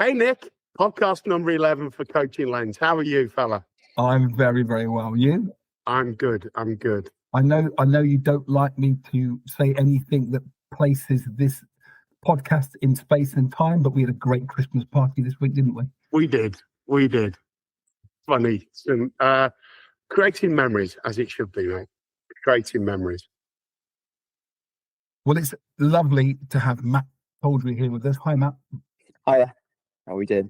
Hey, Nick, podcast number 11 for Coaching Lens. How are you, fella? I'm very, very well. You? I'm good. I know you don't like me to say anything that places this podcast in space and time, but we had a great Christmas party this week, didn't we? We did. Funny. Creating memories, as it should be, mate. Creating memories. Well, it's lovely to have Matt Coldry here with us. Hi, Matt. Hiya. How are we doing?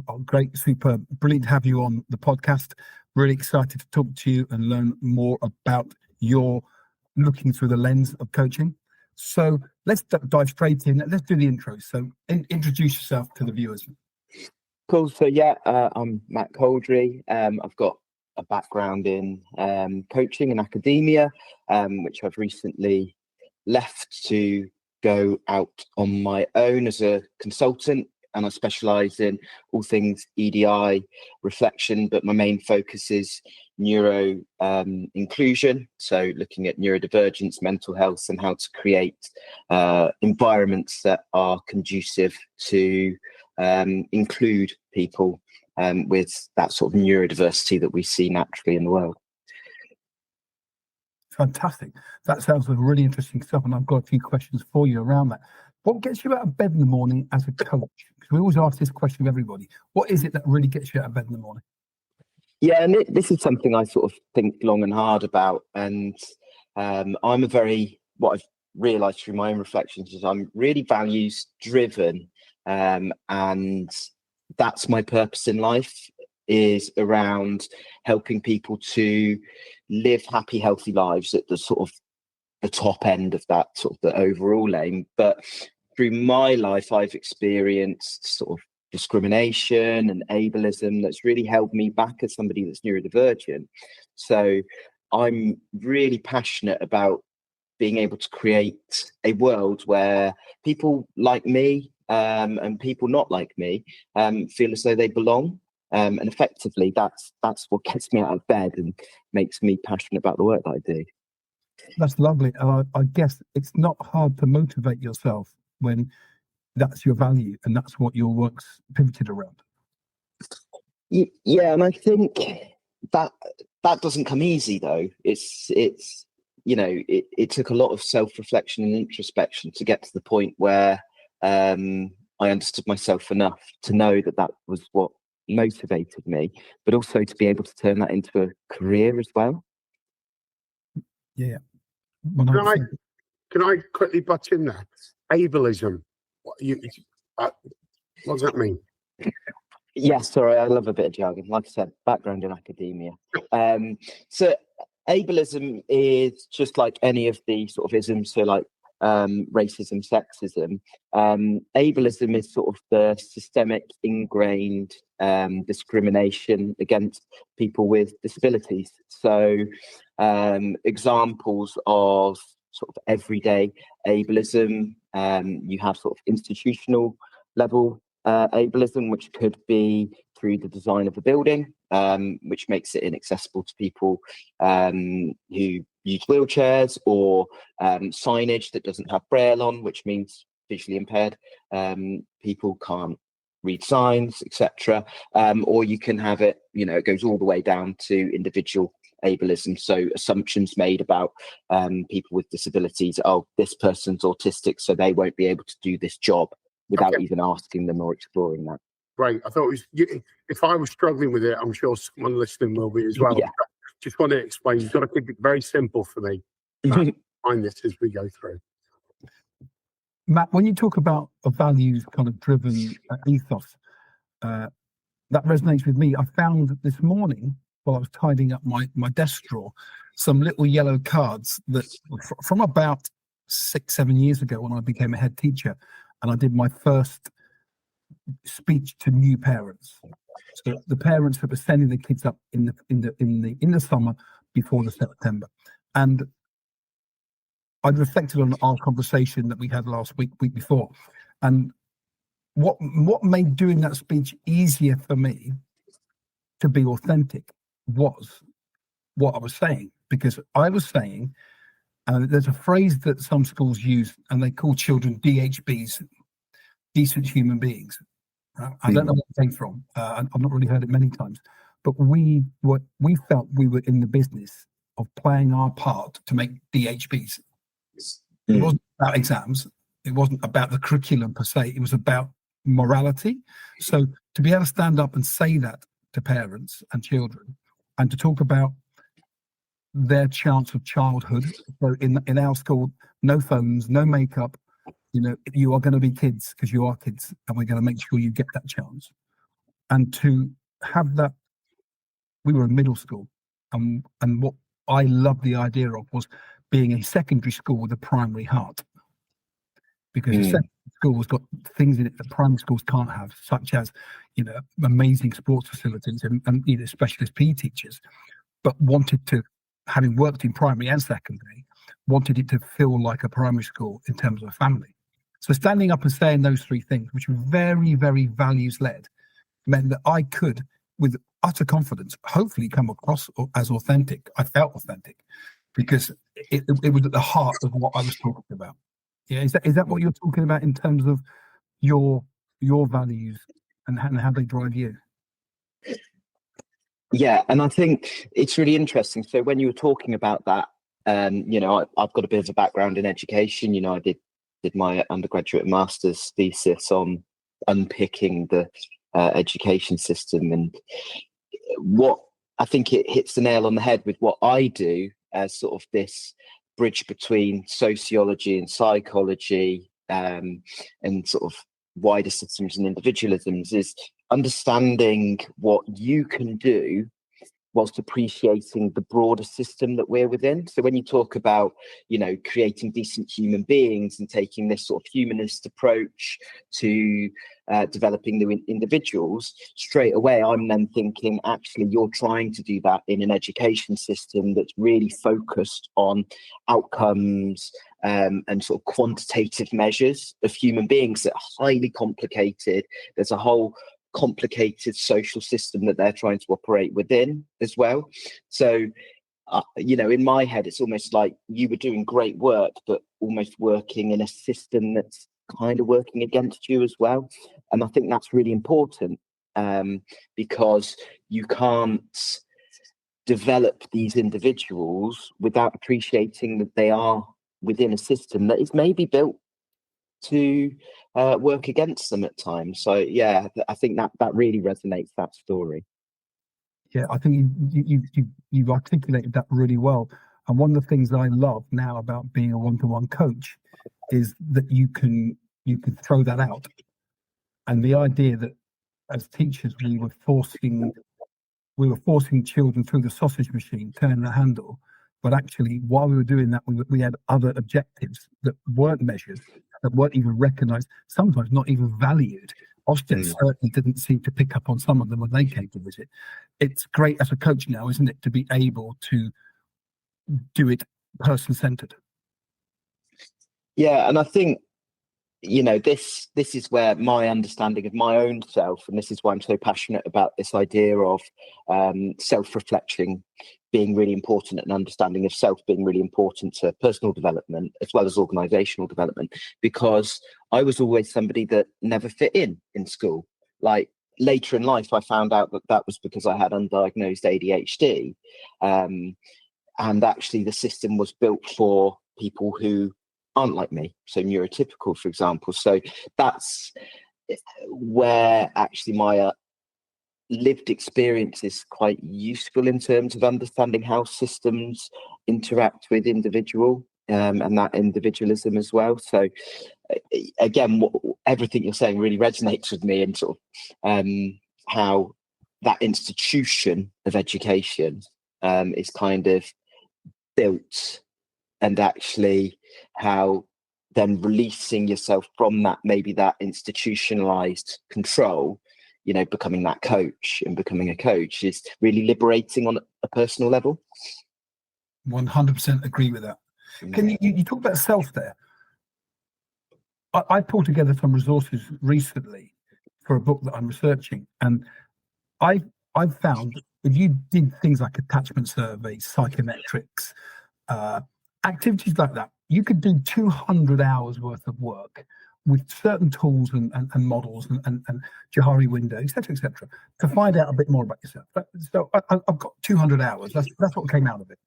Oh, great, superb. Brilliant to have you on the podcast. Really excited to talk to you and learn more about your looking through the lens of coaching. So let's dive straight in. Let's do the intro. So introduce yourself to the viewers. Cool. So I'm Matt Coldry. I've got a background in coaching and academia, which I've recently left to go out on my own as a consultant. And I specialise in all things EDI, reflection, but my main focus is neuro-inclusion. So looking at neurodivergence, mental health, and how to create environments that are conducive to include people with that sort of neurodiversity that we see naturally in the world. Fantastic. That sounds like really interesting stuff. And I've got a few questions for you around that. What gets you out of bed in the morning as a coach? Because we always ask this question of everybody. What is it that really gets you out of bed in the morning? Yeah, and this is something I sort of think long and hard about. And what I've realised through my own reflections is I'm really values driven. And that's my purpose in life, is around helping people to live happy, healthy lives at the sort of the top end of that sort of the overall aim. But through my life, I've experienced sort of discrimination and ableism that's really held me back as somebody that's neurodivergent. So I'm really passionate about being able to create a world where people like me and people not like me feel as though they belong. And effectively, that's what gets me out of bed and makes me passionate about the work that I do. That's lovely. I guess it's not hard to motivate yourself when that's your value and that's what your work's pivoted around. Yeah, and I think that doesn't come easy though. It took a lot of self-reflection and introspection to get to the point where I understood myself enough to know that was what motivated me, but also to be able to turn that into a career as well. Yeah. Can I quickly butt in there? Ableism. What does that mean? Yes, sorry, I love a bit of jargon. Like I said, background in academia. So ableism is just like any of the sort of isms, so like racism, sexism. Ableism is sort of the systemic, ingrained discrimination against people with disabilities. So examples of sort of everyday ableism, you have sort of institutional level ableism, which could be through the design of a building, which makes it inaccessible to people who use wheelchairs, or signage that doesn't have braille on, which means visually impaired people can't read signs, etc. Or you can have it, it goes all the way down to individual ableism. So assumptions made about people with disabilities. Oh, this person's autistic, so they won't be able to do this job, without even asking them or exploring that. Great. I thought if I was struggling with it, I'm sure someone listening will be as well. Yeah. Just want to explain, you've got to keep it very simple for me. Find this as we go through. Matt, when you talk about a values kind of driven ethos, that resonates with me. I found this morning, while I was tidying up my desk drawer, some little yellow cards that from about 6-7 years ago when I became a head teacher, and I did my first speech to new parents. So the parents that were sending the kids up in the summer before the September, and I'd reflected on our conversation that we had last week before, and what made doing that speech easier for me to be authentic was what I was saying, because I was saying, there's a phrase that some schools use, and they call children DHBs, decent human beings. I don't know where it came from. I've not really heard it many times, but we felt we were in the business of playing our part to make DHBs. It wasn't about exams. It wasn't about the curriculum per se. It was about morality. So to be able to stand up and say that to parents and children, and to talk about their chance of childhood. So in our school, no phones, no makeup. You are going to be kids because you are kids, and we're going to make sure you get that chance. And to have that, we were in middle school, and what I loved the idea of was being a secondary school with a primary heart, because the secondary school has got things in it that primary schools can't have, such as amazing sports facilities and specialist PE teachers, but wanted to, having worked in primary and secondary, wanted it to feel like a primary school in terms of a family. So standing up and saying those three things, which were very, very values-led, meant that I could, with utter confidence, hopefully come across as authentic. I felt authentic because it was at the heart of what I was talking about. Yeah, is that what you're talking about in terms of your values and how they drive you? Yeah, and I think it's really interesting. So when you were talking about that, I've got a bit of a background in education. I did my undergraduate and master's thesis on unpicking the education system, and what I think it hits the nail on the head with what I do as sort of this bridge between sociology and psychology, and sort of wider systems and individualisms, is understanding what you can do whilst appreciating the broader system that we're within. So when you talk about, creating decent human beings and taking this sort of humanist approach to developing new individuals, straight away I'm then thinking, actually, you're trying to do that in an education system that's really focused on outcomes and sort of quantitative measures of human beings that are highly complicated. There's a whole complicated social system that they're trying to operate within as well. So in my head, it's almost like you were doing great work, but almost working in a system that's kind of working against you as well. And I think that's really important, because you can't develop these individuals without appreciating that they are within a system that is maybe built to work against them at times. So yeah, I think that really resonates, that story. Yeah, I think you've articulated that really well. And one of the things I love now about being a one-to-one coach is that you can throw that out. And the idea that as teachers we were forcing children through the sausage machine, turning the handle, but actually while we were doing that, we had other objectives that weren't measured, that weren't even recognized, sometimes not even valued. Ofsted certainly didn't seem to pick up on some of them when they came to visit. It's great as a coach now, isn't it, to be able to do it person-centered. Yeah, and I think, this is where my understanding of my own self, and this is why I'm so passionate about this idea of self-reflection being really important, and understanding of self being really important to personal development as well as organizational development, because I was always somebody that never fit in school. Like later in life, I found out that was because I had undiagnosed ADHD, and actually the system was built for people who aren't like me, so neurotypical, for example. So that's where actually my lived experience is quite useful in terms of understanding how systems interact with individual, and that individualism as well. So again, everything you're saying really resonates with me, and sort of how that institution of education is kind of built, and actually how then releasing yourself from that, maybe that institutionalized control, becoming that coach and becoming a coach is really liberating on a personal level. 100% agree with that. Can you talk about self there? I pulled together some resources recently for a book that I'm researching, and I've found if you did things like attachment surveys, psychometrics, activities like that, you could do 200 hours worth of work with certain tools and models and Johari window, etc., to find out a bit more about yourself. So I've got 200 hours. That's what came out of it.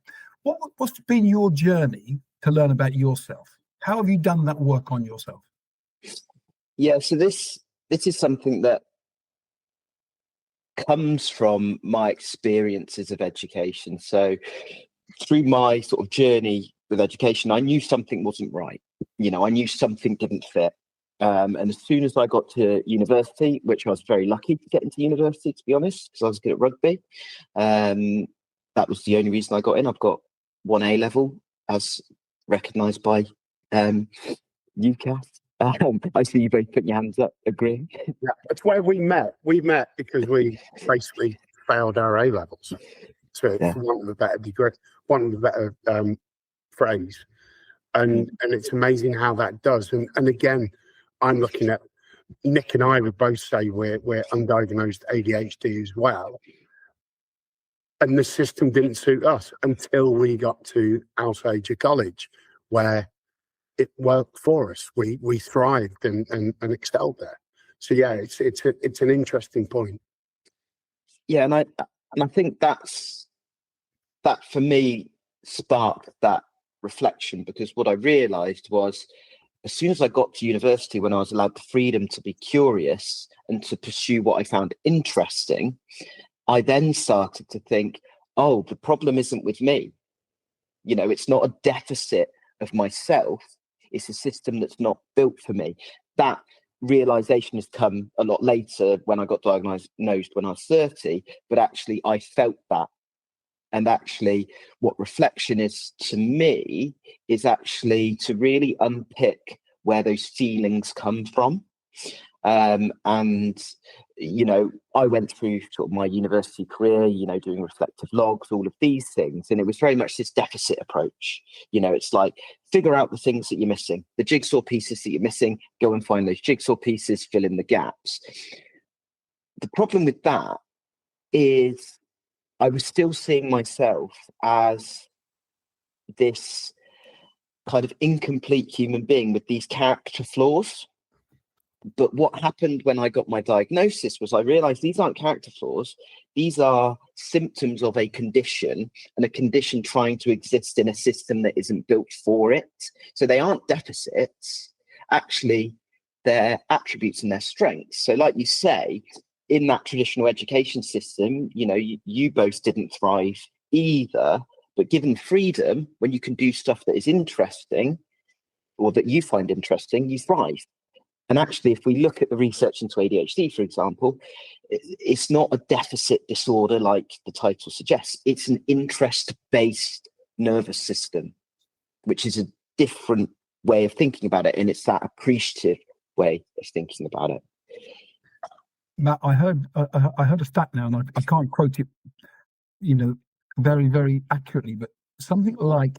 What's been your journey to learn about yourself? How have you done that work on yourself? Yeah, so this is something that comes from my experiences of education. So through my sort of journey with education, I knew something wasn't right. I knew something didn't fit. And as soon as I got to university, which I was very lucky to get into university, to be honest, because I was good at rugby, that was the only reason I got in. I've got 1 A level as recognised by UCAS. I see you both putting your hands up, agreeing. Yeah, that's where we met. We met because we basically failed our A levels. So, for want of a better degree, one of the better phrase, and it's amazing how that does. And again, I'm looking at Nick and I would both say we're undiagnosed ADHD as well, and the system didn't suit us until we got to Alsager College, where it worked for us. We thrived and excelled there. So yeah, it's an interesting point. Yeah, and I think that for me sparked that reflection, because what I realised was, as soon as I got to university, when I was allowed the freedom to be curious and to pursue what I found interesting, I then started to think, oh, the problem isn't with me. It's not a deficit of myself. It's a system that's not built for me. That realization has come a lot later, when I got diagnosed when I was 30, but actually I felt that. And actually what reflection is to me is actually to really unpick where those feelings come from. And I went through sort of my university career, doing reflective logs, all of these things, and it was very much this deficit approach. It's like, figure out the things that you're missing, the jigsaw pieces that you're missing, go and find those jigsaw pieces, fill in the gaps. The problem with that is I was still seeing myself as this kind of incomplete human being with these character flaws. But what happened when I got my diagnosis was I realized these aren't character flaws. These are symptoms of a condition, and a condition trying to exist in a system that isn't built for it. So they aren't deficits. Actually, they're attributes and their strengths. So like you say, in that traditional education system, you both didn't thrive either. But given freedom, when you can do stuff that is interesting or that you find interesting, you thrive. And actually, if we look at the research into ADHD, for example, it's not a deficit disorder like the title suggests. It's an interest-based nervous system, which is a different way of thinking about it. And it's that appreciative way of thinking about it. Matt, I heard a stat now, and I can't quote it, very, very accurately, but something like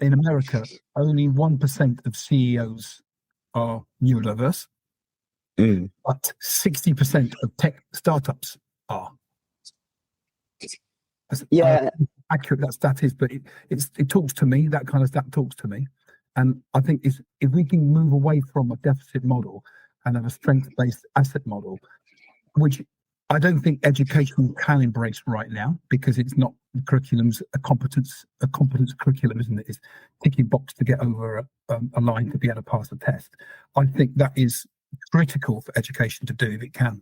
in America, only 1% of CEOs are neurodiverse, but 60% of tech startups are. Accurate that stat is, but it talks to me. That kind of stat talks to me, and I think if we can move away from a deficit model and have a strength-based asset model, which I don't think education can embrace right now, because it's not the curriculum's a competence curriculum, isn't it? It's ticking box to get over a line to be able to pass a test. I think that is critical for education to do if it can.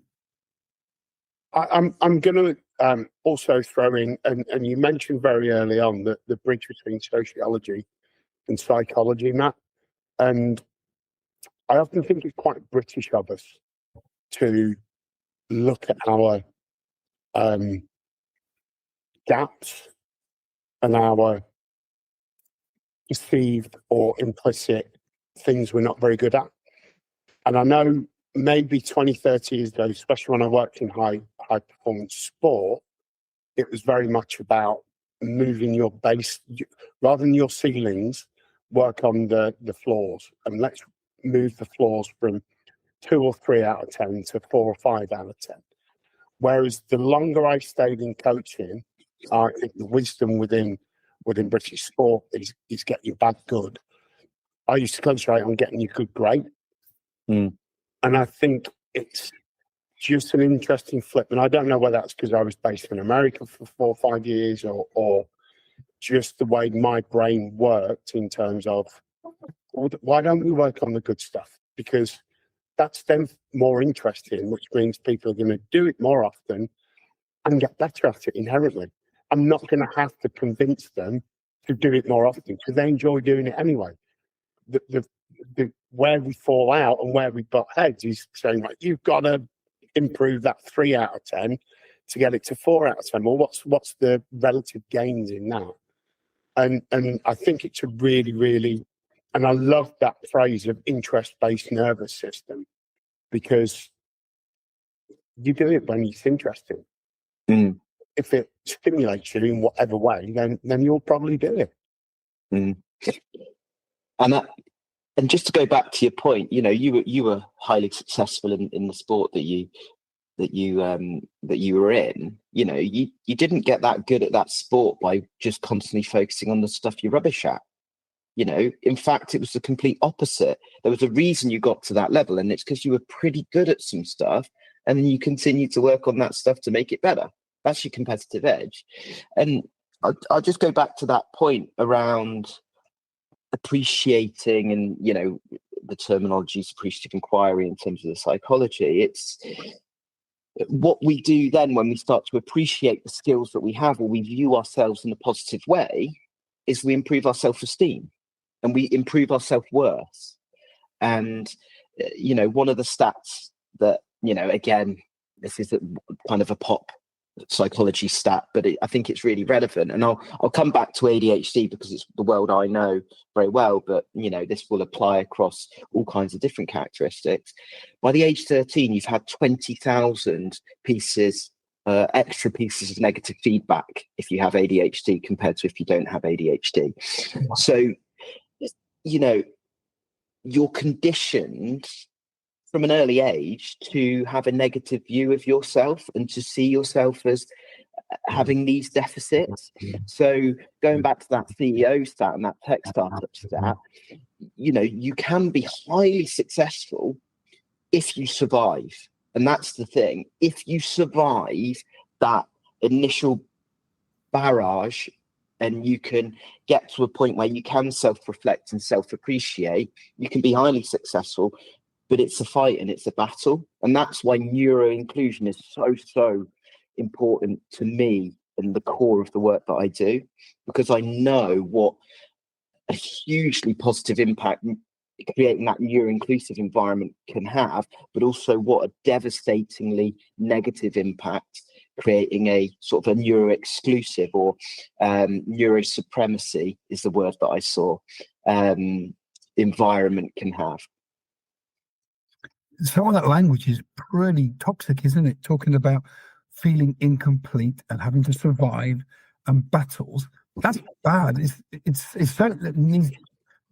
I'm going to also throw in, and you mentioned very early on that the bridge between sociology and psychology, Matt, and I often think it's quite British of us to look at our gaps and our perceived or implicit things we're not very good at. And I know maybe 20, 30 years ago, especially when I worked in high performance sport, it was very much about moving your base, rather than your ceilings, work on the floors, and let's move the floors from 2 or 3 out of 10 to 4 or 5 out of 10. Whereas the longer I stayed in coaching, I think the wisdom within British sport is get you bad good. I used to concentrate on getting you good great, And I think it's just an interesting flip. And I don't know whether that's because I was based in America for 4 or 5 years, or just the way my brain worked in terms of, why don't we work on the good stuff? Because that's then more interesting, which means people are going to do it more often and get better at it inherently. I'm not going to have to convince them to do it more often because they enjoy doing it anyway. The where we fall out and where we butt heads is saying, like, you've got to improve that 3 out of 10 to get it to 4 out of 10. Well, what's the relative gains in that? And I think it's a really, really, and I love that phrase of interest-based nervous system, because you do it when it's interesting. If it stimulates you in whatever way, then you'll probably do it. And just to go back to your point, you were highly successful in the sport that you were in. You didn't get that good at that sport by just constantly focusing on the stuff you're rubbish at. In fact, it was the complete opposite. There was a reason you got to that level, and it's because you were pretty good at some stuff, and then you continue to work on that stuff to make it better. That's your competitive edge. And I'll just go back to that point around appreciating, and the terminology is appreciative inquiry in terms of the psychology. It's what we do then when we start to appreciate the skills that we have, or we view ourselves in a positive way, is we improve our self-esteem and we improve our self-worth. And one of the stats that, again, this is kind of a pop psychology stat, but I think it's really relevant. And I'll come back to ADHD because it's the world I know very well, but this will apply across all kinds of different characteristics. By the age 13, you've had 20,000 extra pieces of negative feedback if you have ADHD compared to if you don't have ADHD. So you're conditioned from an early age to have a negative view of yourself and to see yourself as having these deficits. So going back to that CEO stat and that tech startup stat, you can be highly successful if you survive. And that's the thing. If you survive that initial barrage and you can get to a point where you can self-reflect and self-appreciate, you can be highly successful. But it's a fight and it's a battle. And that's why neuro-inclusion is so important to me and the core of the work that I do, because I know what a hugely positive impact creating that neuro-inclusive environment can have, but also what a devastatingly negative impact creating a sort of a neuro-exclusive or neuro-supremacy is the word that I saw, environment can have. Some of that language is pretty toxic, isn't it? Talking about feeling incomplete and having to survive and battles. That's bad. It's something that needs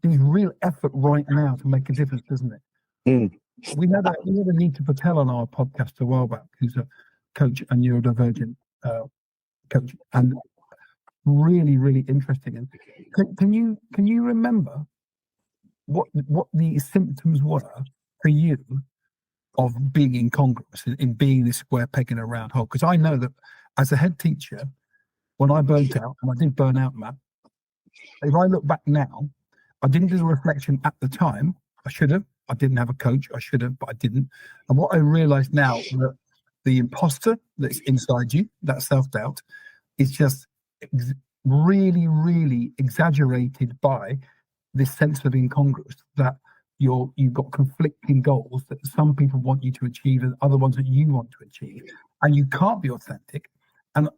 real effort right now to make a difference, doesn't it? We had a Nita Patel on our podcast a while back, who's a coach and neurodivergent coach, and really, really interesting. And can you remember what the symptoms were for you of being incongruous, in being this square peg in a round hole? Because I know that as a head teacher, when I burnt out, and I did burn out, Matt, if I look back now, I didn't do the reflection at the time. I should have. I didn't have a coach. I should have, but I didn't. And what I realized now, that the imposter that's inside you, that self-doubt, is just really, really exaggerated by this sense of incongruous, that you've got conflicting goals that some people want you to achieve and other ones that you want to achieve, and you can't be authentic. And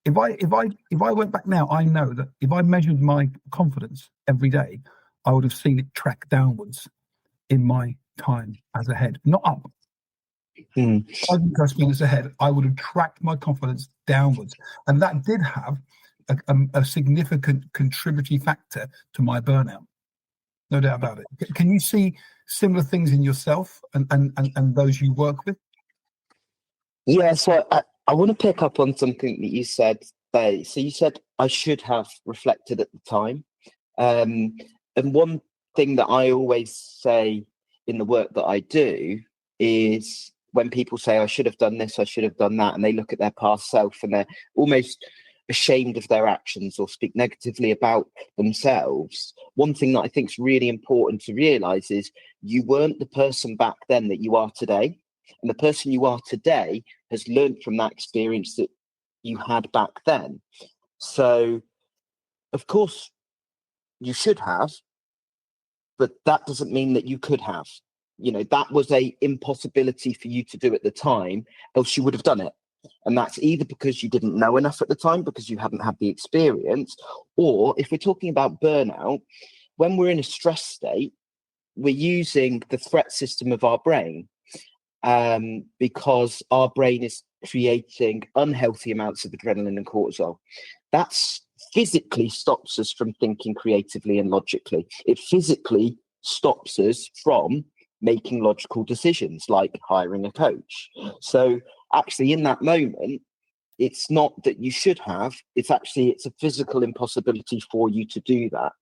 if I went back now, I know that if I measured my confidence every day, I would have seen it track downwards in my time as a head, not up. If I didn't trust me as a head, I would have tracked my confidence downwards, and that did have a significant contributory factor to my burnout. No doubt about it. Can you see similar things in yourself and those you work with? Yeah, so I want to pick up on something that you said there. So you said I should have reflected at the time. And one thing that I always say in the work that I do is when people say, I should have done this, I should have done that, and they look at their past self and they're almost ashamed of their actions or speak negatively about themselves. One thing that I think is really important to realize is you weren't the person back then that you are today. And the person you are today has learned from that experience that you had back then. So, of course, you should have, but that doesn't mean that you could have. That was a impossibility for you to do at the time, else you would have done it. And that's either because you didn't know enough at the time, because you hadn't had the experience, or if we're talking about burnout, when we're in a stress state, we're using the threat system of our brain, because our brain is creating unhealthy amounts of adrenaline and cortisol. That's physically stops us from thinking creatively and logically. It physically stops us from making logical decisions like hiring a coach. So actually in that moment, it's not that you should have, it's a physical impossibility for you to do that.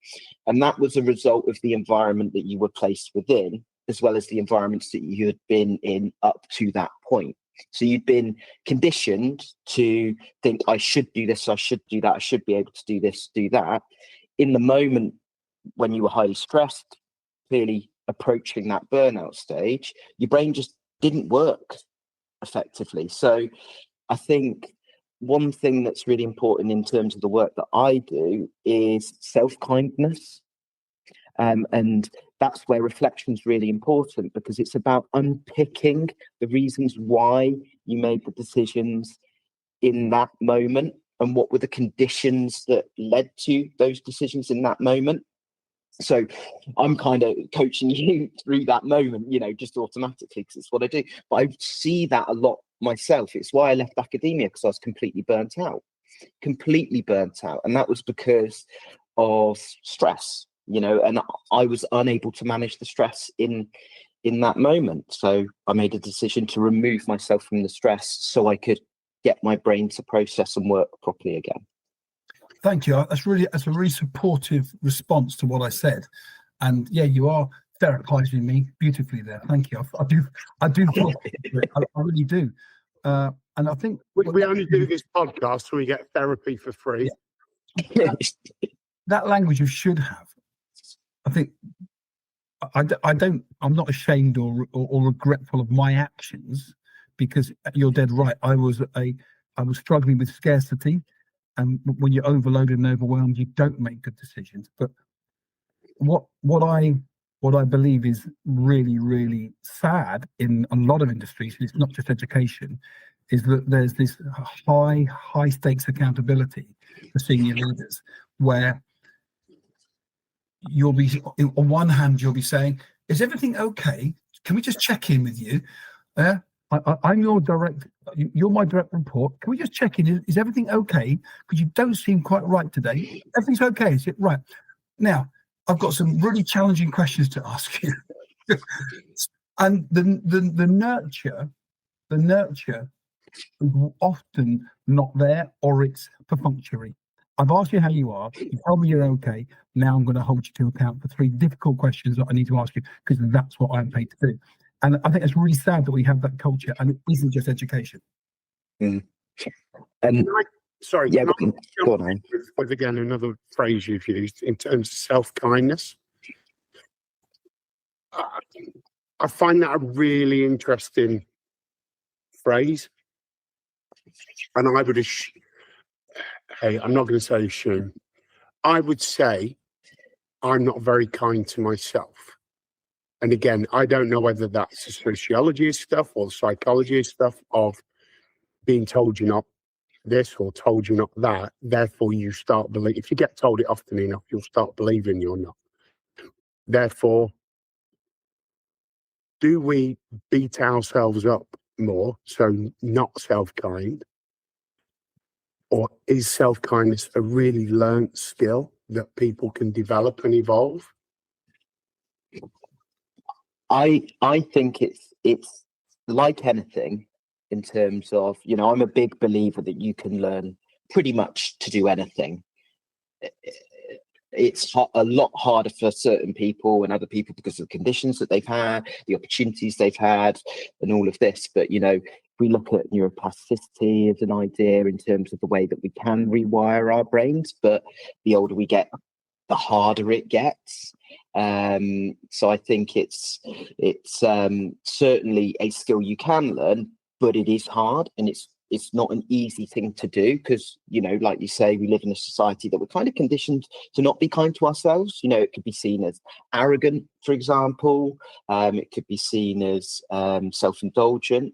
And that was a result of the environment that you were placed within, as well as the environments that you had been in up to that point. So you'd been conditioned to think, I should do this, I should do that, I should be able to do this, do that. In the moment when you were highly stressed, clearly approaching that burnout stage, your brain just didn't work effectively. So I think one thing that's really important in terms of the work that I do is self-kindness. And that's where reflection is really important, because it's about unpicking the reasons why you made the decisions in that moment and what were the conditions that led to those decisions in that moment. So I'm kind of coaching you through that moment, just automatically, because it's what I do. But I see that a lot myself. It's why I left academia, because I was completely burnt out. And that was because of stress, and I was unable to manage the stress in that moment. So I made a decision to remove myself from the stress so I could get my brain to process and work properly again. Thank you. That's a really supportive response to what I said. And yeah, you are therapizing me beautifully there. Thank you. I do feel it. I really do. And I think we only do this podcast so we get therapy for free. Yeah. That language you should have. I think I'm not ashamed or regretful of my actions, because you're dead right. I was struggling with scarcity. And when you're overloaded and overwhelmed, you don't make good decisions. But what I believe is really, really sad in a lot of industries, and it's not just education, is that there's this high stakes accountability for senior leaders, where you'll be, on one hand, you'll be saying, is everything okay? Can we just check in with you? I'm you're my direct report. Can we just check in? Is everything okay? Because you don't seem quite right today. Everything's okay, is it? Right. Now, I've got some really challenging questions to ask you. And the nurture is often not there, or it's perfunctory. I've asked you how you are. You told me you're okay. Now I'm going to hold you to account for 3 difficult questions that I need to ask you, because that's what I'm paid to do. And I think it's really sad that we have that culture, and it isn't just education. Mm. Sorry, yeah, go on. With again another phrase you've used in terms of self-kindness. I find that a really interesting phrase, and I would I'm not going to say assume. I would say I'm not very kind to myself. And again, I don't know whether that's the sociology stuff or the psychology stuff of being told you're not this or told you're not that. Therefore, you start believing. If you get told it often enough, you'll start believing you're not. Therefore, do we beat ourselves up more, so not self-kind? Or is self-kindness a really learnt skill that people can develop and evolve? I think it's like anything in terms of, I'm a big believer that you can learn pretty much to do anything. it's a lot harder for certain people and other people because of the conditions that they've had, the opportunities they've had, and all of this. But, you know, if we look at neuroplasticity as an idea in terms of the way that we can rewire our brains, but the older we get, the harder it gets. So I think it's certainly a skill you can learn, but it is hard, and it's not an easy thing to do because, you know, like you say, we live in a society that we're kind of conditioned to not be kind to ourselves. You know, it could be seen as arrogant, for example. It could be seen as self-indulgent.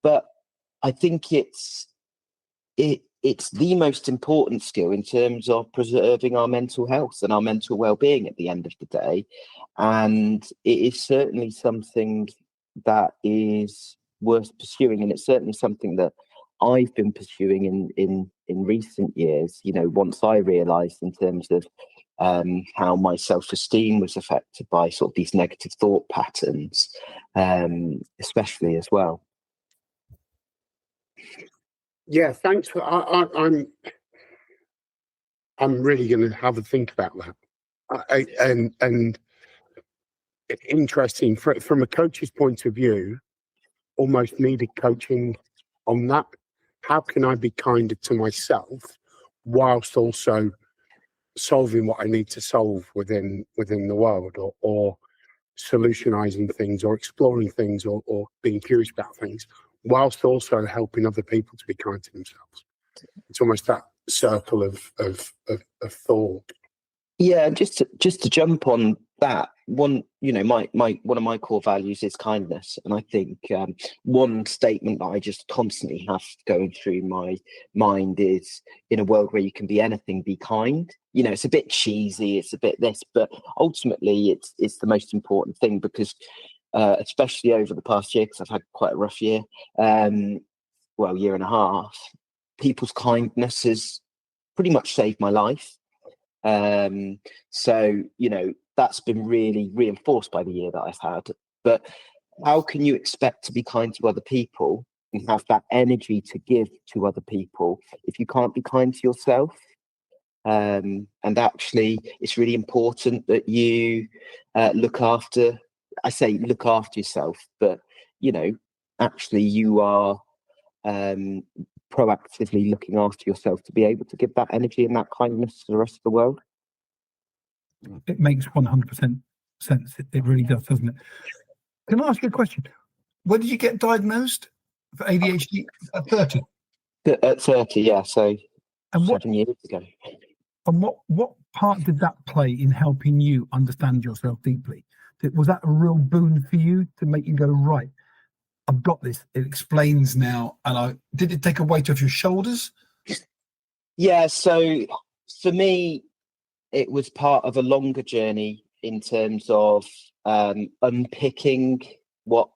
But I think it's the most important skill in terms of preserving our mental health and our mental well-being at the end of the day. And it is certainly something that is worth pursuing, and it's certainly something that I've been pursuing in recent years. You know, once I realized in terms of how my self-esteem was affected by sort of these negative thought patterns, especially as well. Yeah, thanks for. I'm really going to have a think about that. And interesting from a coach's point of view. Almost needed coaching on that. How can I be kinder to myself whilst also solving what I need to solve within the world, or solutionizing things, or exploring things, or being curious about things, whilst also helping other people to be kind to themselves. It's almost that circle of thought. Yeah, just to jump on that one, you know, my one of my core values is kindness, and I think one statement that I just constantly have going through my mind is, in a world where you can be anything, be kind. You know, it's a bit cheesy, it's a bit this, but ultimately it's the most important thing, because especially over the past year, because I've had quite a rough year, year and a half, people's kindness has pretty much saved my life. So, you know, that's been really reinforced by the year that I've had. But how can you expect to be kind to other people and have that energy to give to other people if you can't be kind to yourself? And actually, it's really important that you look after yourself, but, you know, actually you are proactively looking after yourself to be able to give that energy and that kindness to the rest of the world. It makes 100% sense. It really does, doesn't it? Can I ask you a question? When did you get diagnosed for ADHD? At 30? At 30, yeah. So 7 years ago. And what part did that play in helping you understand yourself deeply? Was that a real boon for you to make you go, right, I've got this, it explains now? And did it take a weight off your shoulders? Yeah, so for me, it was part of a longer journey in terms of unpicking what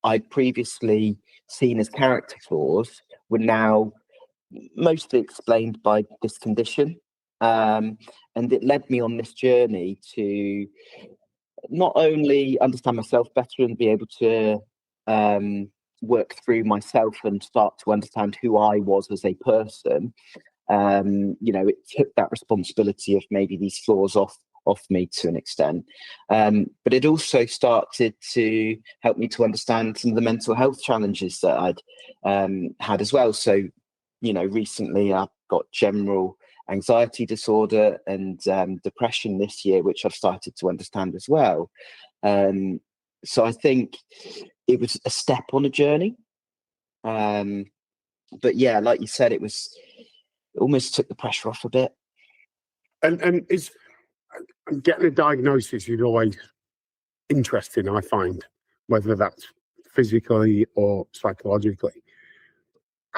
I'd previously seen as character flaws were now mostly explained by this condition. And it led me on this journey to not only understand myself better and be able to work through myself and start to understand who I was as a person. You know, it took that responsibility of maybe these flaws off me to an extent. But it also started to help me to understand some of the mental health challenges that I'd had as well. So, you know, recently I've got general anxiety disorder and depression this year, which I've started to understand as well. So I think it was a step on a journey. But yeah, like you said, it almost took the pressure off a bit. And is getting a diagnosis is always interesting, I find, whether that's physically or psychologically.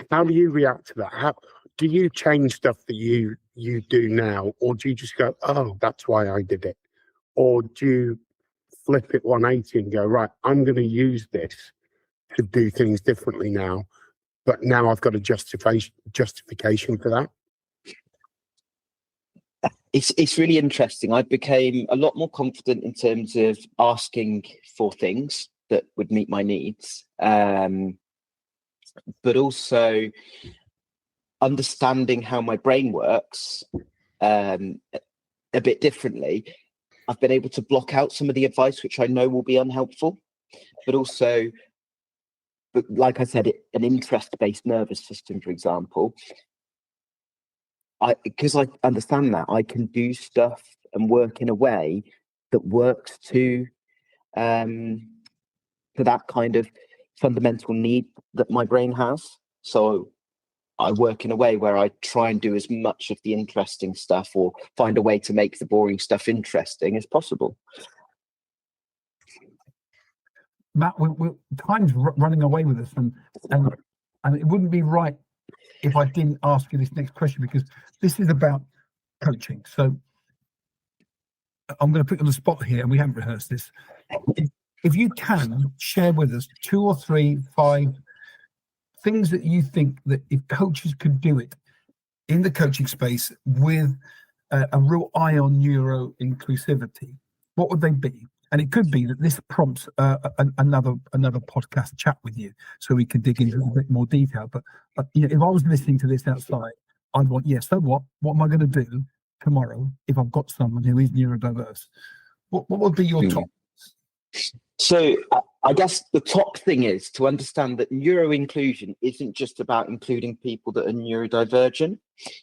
How do you react to that? How do you change stuff that you do now, or do you just go, oh, that's why I did it? Or do you flip it 180 and go, right, I'm going to use this to do things differently now, but now I've got a justification for that? It's really interesting. I became a lot more confident in terms of asking for things that would meet my needs, but also understanding how my brain works a bit differently, I've been able to block out some of the advice which I know will be unhelpful, but also, like I said, an interest-based nervous system, for example, because I understand that, I can do stuff and work in a way that works to that kind of fundamental need that my brain has. So I work in a way where I try and do as much of the interesting stuff, or find a way to make the boring stuff interesting as possible. Matt, time's running away with us, and it wouldn't be right if I didn't ask you this next question, because this is about coaching. So I'm going to put you on the spot here, and we haven't rehearsed this. If you can share with us 2 or 3, 5 things that you think that if coaches could do it in the coaching space with a real eye on neuro-inclusivity, what would they be? And it could be that this prompts another podcast chat with you, so we can dig into a bit more detail. But if I was listening to this outside, I'd want, so what am I going to do tomorrow if I've got someone who is neurodiverse? What would be your top? So I guess the top thing is to understand that neuro-inclusion isn't just about including people that are neurodivergent.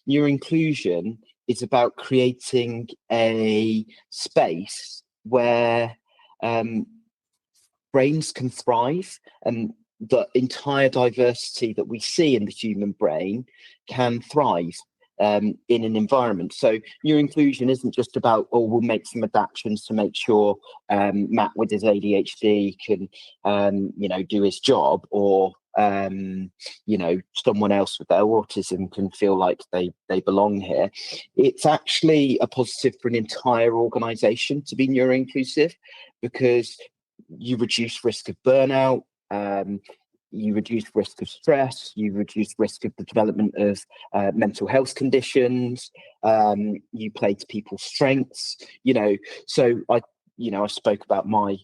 Neuro-inclusion is about creating a space where brains can thrive, and the entire diversity that we see in the human brain can thrive in an environment. So neuro-inclusion isn't just about, we'll make some adaptations to make sure Matt with his ADHD can, do his job, or someone else with their autism can feel like they belong here. It's actually a positive for an entire organization to be neuro-inclusive, because you reduce risk of burnout, you reduce risk of stress, you reduce risk of the development of mental health conditions, you play to people's strengths, so I spoke about my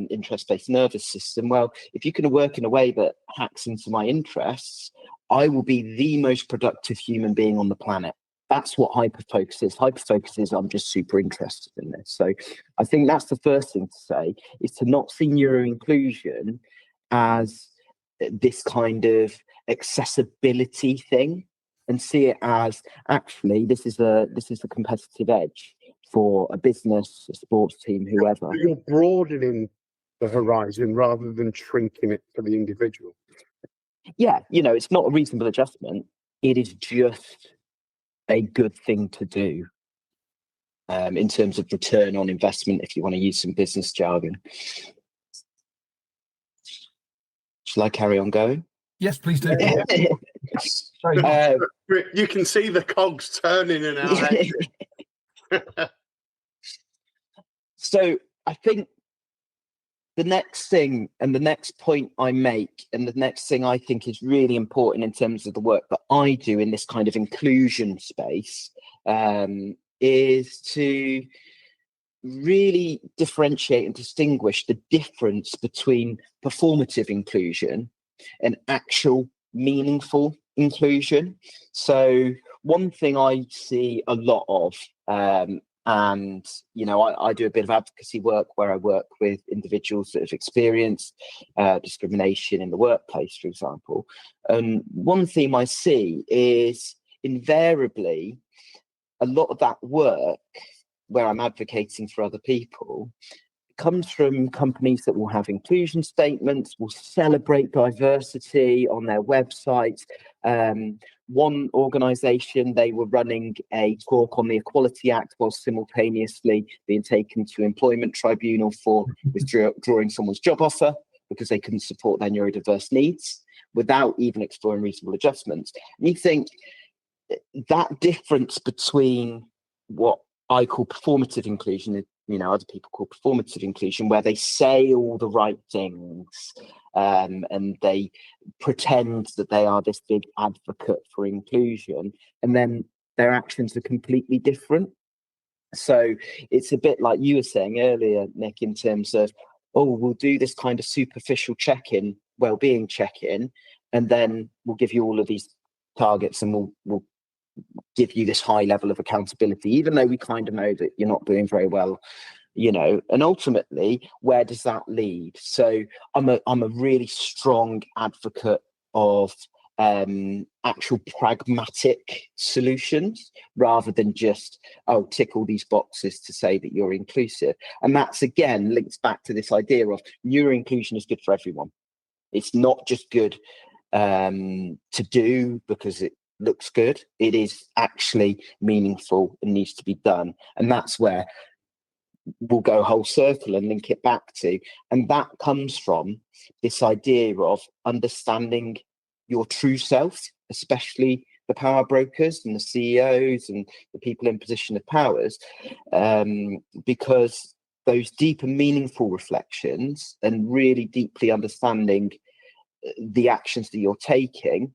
interest-based nervous system. Well, if you can work in a way that hacks into my interests, I will be the most productive human being on the planet. That's what hyperfocus is. Hyperfocus is, I'm just super interested in this. So I think that's the first thing to say, is to not see neuro-inclusion as this kind of accessibility thing, and see it as, actually, this is a competitive edge for a business, a sports team, whoever. You're broadening the horizon rather than shrinking it for the individual. Yeah, it's not a reasonable adjustment. It is just a good thing to do in terms of return on investment, if you want to use some business jargon. Shall I carry on going? Yes, please do. You can see the cogs turning in our head. So I think the next thing, and the next point I make, and the next thing I think is really important in terms of the work that I do in this kind of inclusion space, is to really differentiate and distinguish the difference between performative inclusion and actual meaningful inclusion. So one thing I see a lot of, and I do a bit of advocacy work where I work with individuals that have experienced discrimination in the workplace, for example. And one theme I see is, invariably, a lot of that work where I'm advocating for other people comes from companies that will have inclusion statements, will celebrate diversity on their websites. One organisation, they were running a talk on the Equality Act while simultaneously being taken to employment tribunal for withdrawing someone's job offer because they couldn't support their neurodiverse needs without even exploring reasonable adjustments. And you think that difference between what I call performative inclusion, other people call performative inclusion, where they say all the right things and they pretend that they are this big advocate for inclusion, and then their actions are completely different. So it's a bit like you were saying earlier, Nick, in terms of, we'll do this kind of superficial check-in, well-being check-in, and then we'll give you all of these targets, and we'll give you this high level of accountability, even though we kind of know that you're not doing very well, and ultimately, where does that lead? So I'm a really strong advocate of actual pragmatic solutions rather than just, tick all these boxes to say that you're inclusive. And that's, again, links back to this idea of neuro-inclusion is good for everyone. It's not just good to do because it looks good. It is actually meaningful and needs to be done. And that's where we'll go whole circle and link it back to. And that comes from this idea of understanding your true self, especially the power brokers and the CEOs and the people in position of powers, because those deep and meaningful reflections and really deeply understanding the actions that you're taking,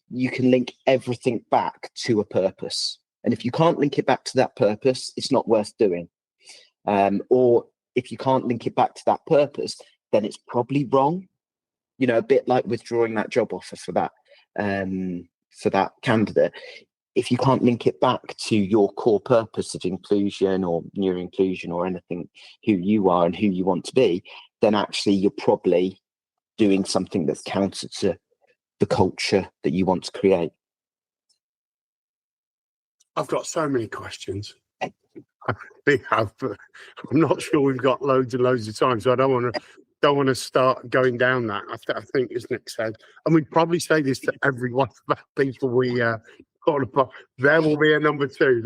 you can link everything back to a purpose. And if you can't link it back to that purpose, it's not worth doing. Or if you can't link it back to that purpose, then it's probably wrong. A bit like withdrawing that job offer for that candidate. If you can't link it back to your core purpose of inclusion or neuro-inclusion or anything, who you are and who you want to be, then actually you're probably doing something that's counter to the culture that you want to create. I've got so many questions. I really have, but I'm not sure we've got loads and loads of time, so I don't want to start going down that. I think, as Nick said, and we'd probably say this to every one of the people we call upon. There will be a number 2.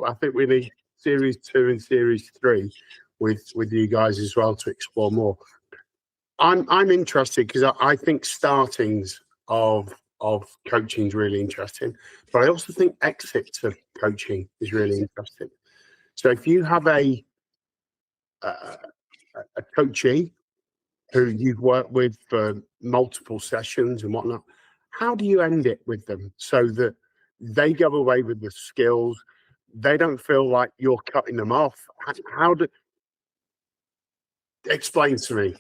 I think we need series 2 and series 3 with you guys as well to explore more. I'm interested because I think startings of coaching is really interesting, but I also think exits of coaching is really interesting. So if you have a coachee who you've worked with for multiple sessions and whatnot, how do you end it with them so that they go away with the skills, they don't feel like you're cutting them off? Explain to me.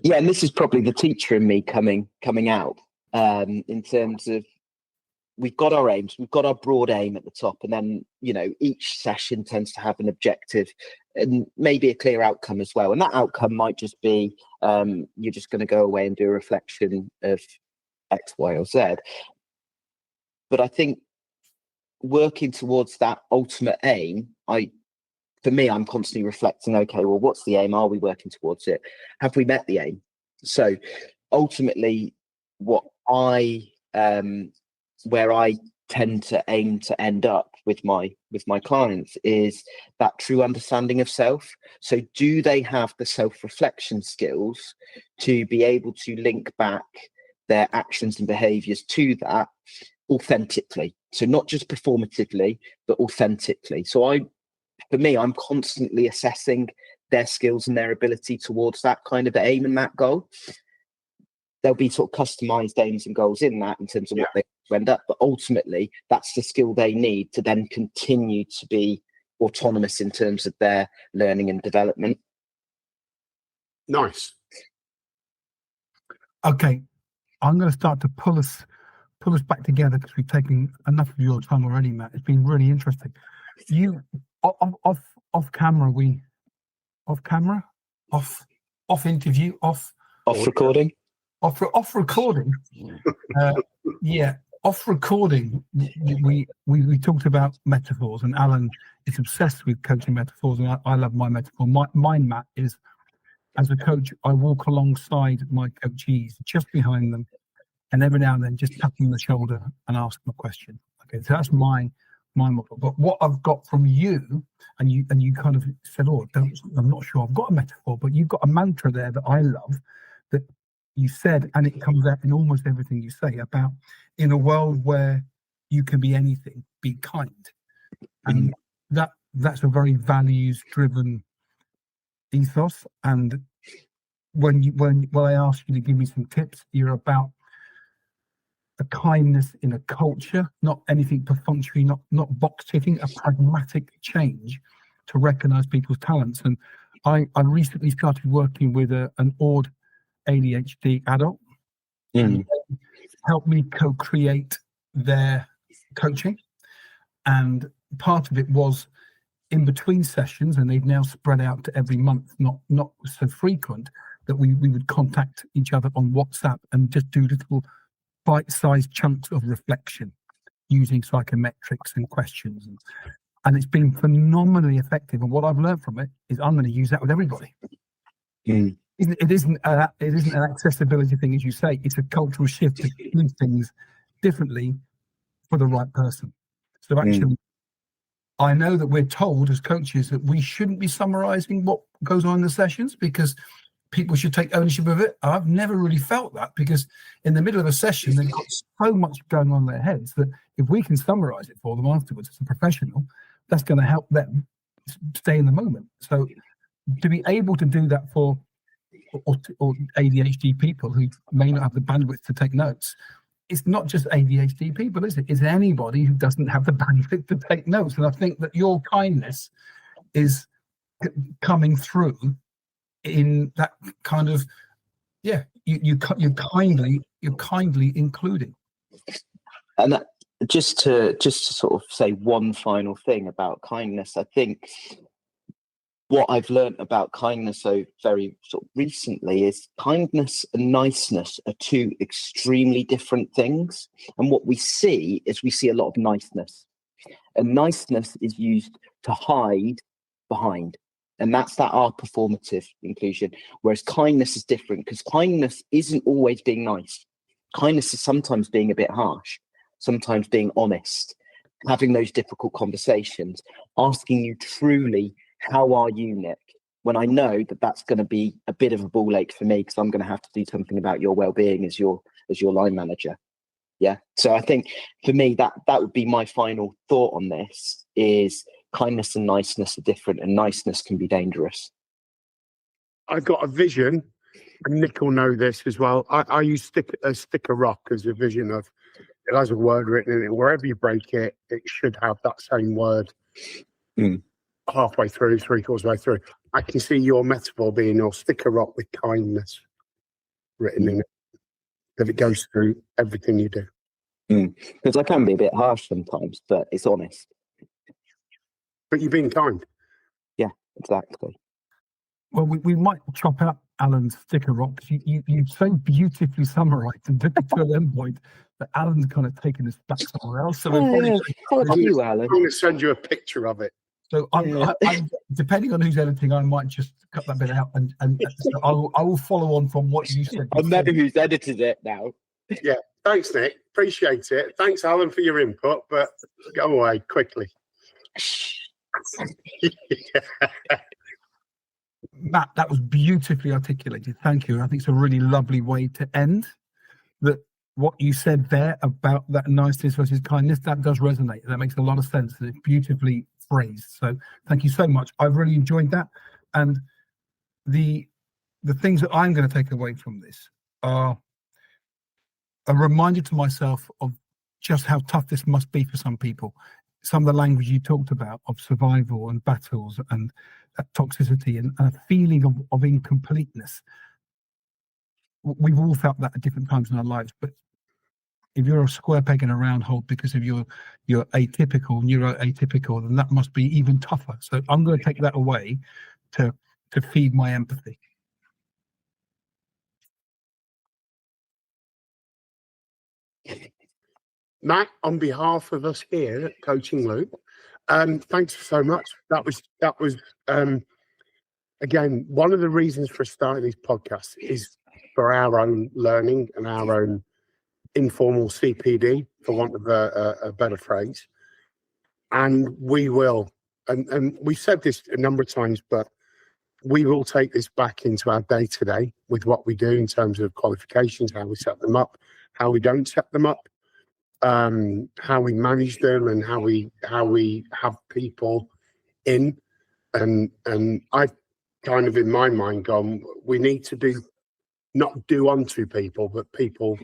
Yeah, and this is probably the teacher in me coming out in terms of, we've got our aims, we've got our broad aim at the top, and then each session tends to have an objective and maybe a clear outcome as well. And that outcome might just be you're just going to go away and do a reflection of X, Y, or Z. But I think working towards that ultimate aim, for me, I'm constantly reflecting, okay, well, what's the aim? Are we working towards it? Have we met the aim? So ultimately, where I tend to aim to end up with my clients is that true understanding of self. So do they have the self-reflection skills to be able to link back their actions and behaviors to that authentically? So not just performatively, but authentically. So for me, I'm constantly assessing their skills and their ability towards that kind of aim and that goal. There'll be sort of customized aims and goals in that in terms of what they end up, but ultimately that's the skill they need to then continue to be autonomous in terms of their learning and development. Nice. Okay, I'm going to start to pull us back together because we've taken enough of your time already, Matt. It's been really interesting. You off camera, off interview, off recording. Off recording, off recording. We talked about metaphors, and Alan is obsessed with coaching metaphors, and I love my metaphor. Mine, Matt, is as a coach, I walk alongside my coachees, just behind them, and every now and then just tap them on the shoulder and ask them a question. Okay, so that's my model. But what I've got from you, and you kind of said, I'm not sure I've got a metaphor, but you've got a mantra there that I love, that you said, and it comes out in almost everything you say, about in a world where you can be anything, be kind. And that's a very values-driven ethos. And when I asked you to give me some tips, you're about a kindness in a culture, not anything perfunctory, not box ticking, a pragmatic change to recognize people's talents. And I recently started working with an odd ADHD adult, and helped me co-create their coaching, and part of it was in between sessions, and they've now spread out to every month, not so frequent, that we would contact each other on WhatsApp and just do little bite-sized chunks of reflection using psychometrics and questions, and it's been phenomenally effective. And what I've learned from it is I'm going to use that with everybody. It isn't an accessibility thing, as you say. It's a cultural shift to do things differently for the right person. So actually, I know that we're told as coaches that we shouldn't be summarizing what goes on in the sessions because people should take ownership of it. I've never really felt that, because in the middle of a session, they've got so much going on in their heads that if we can summarize it for them afterwards as a professional, that's going to help them stay in the moment. So to be able to do that for or ADHD people who may not have the bandwidth to take notes, it's not just ADHD people, is it? It's anybody who doesn't have the bandwidth to take notes. And I think that your kindness is coming through in that kind of, you're kindly including. And that, just to sort of say one final thing about kindness, I think what I've learned about kindness so very sort of recently is kindness and niceness are two extremely different things. And what we see is a lot of niceness, and niceness is used to hide behind. And that's our performative inclusion. Whereas kindness is different, because kindness isn't always being nice. Kindness is sometimes being a bit harsh, sometimes being honest, having those difficult conversations, asking you truly, how are you, Nick? When I know that that's going to be a bit of a ball ache for me, because I'm going to have to do something about your well-being as your line manager. Yeah. So I think for me, that would be my final thought on this, is kindness and niceness are different, and niceness can be dangerous. I've got a vision, and Nick will know this as well. I use a stick of rock as a vision of, it has a word written in it. Wherever you break it, it should have that same word halfway through, three-quarters way through. I can see your metaphor being your stick of rock with kindness written in it, that it goes through everything you do. Because I can be a bit harsh sometimes, but it's honest. But you're being kind. Yeah, exactly. Well, we might chop out Alan's stick of rock. You so beautifully summarised and took it to an end point that Alan's kind of taken us back somewhere else. So thank you, Alan. I'm going to send you a picture of it. So I'm depending on who's editing, I might just cut that bit out, and so I will follow on from what you said. I know who's edited it now. Yeah, thanks, Nick. Appreciate it. Thanks, Alan, for your input, but go away quickly. Matt, that was beautifully articulated. Thank you. I think it's a really lovely way to end. That what you said there about that niceness versus kindness, that does resonate. That makes a lot of sense. It's beautifully phrased. So thank you so much. I've really enjoyed that. And the things that I'm going to take away from this are a reminder to myself of just how tough this must be for some people. Some of the language you talked about of survival and battles and toxicity and a feeling of incompleteness. We've all felt that at different times in our lives, but if you're a square peg in a round hole because of your atypical, neuro-atypical, then that must be even tougher. So I'm going to take that away to feed my empathy. Matt, on behalf of us here at Coaching Loop, thanks so much. That was again, one of the reasons for starting these podcasts is for our own learning and our own informal CPD, for want of a better phrase. And we will, and we've said this a number of times, but we will take this back into our day-to-day with what we do in terms of qualifications, how we set them up, how we don't set them up, how we manage them, and how we have people in. And I kind of, in my mind, gone, we need to not do unto people, but people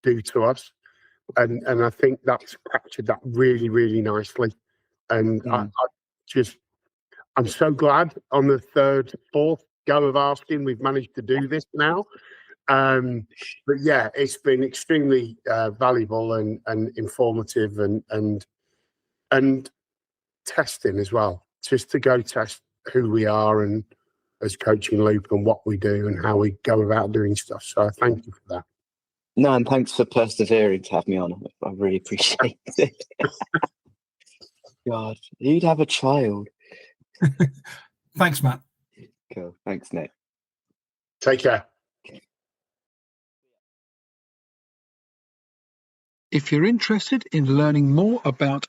do to us. And I think that's captured that really, really nicely. And I'm so glad on the fourth go of asking, we've managed to do this now. But yeah, it's been extremely valuable and informative and testing as well. Just to go test who we are and as Coaching Loop and what we do and how we go about doing stuff. So thank you for that. No, and thanks for persevering to have me on. I really appreciate it. God, you'd have a child. Thanks, Matt. Cool. Thanks, Nick. Take care. If you're interested in learning more about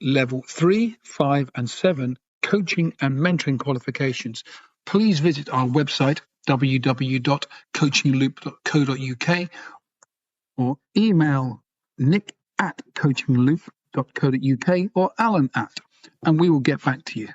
level 3, 5 and 7 coaching and mentoring qualifications, please visit our website www.coachingloop.co.uk or email nick@coachingloop.co.uk or alan@, and we will get back to you.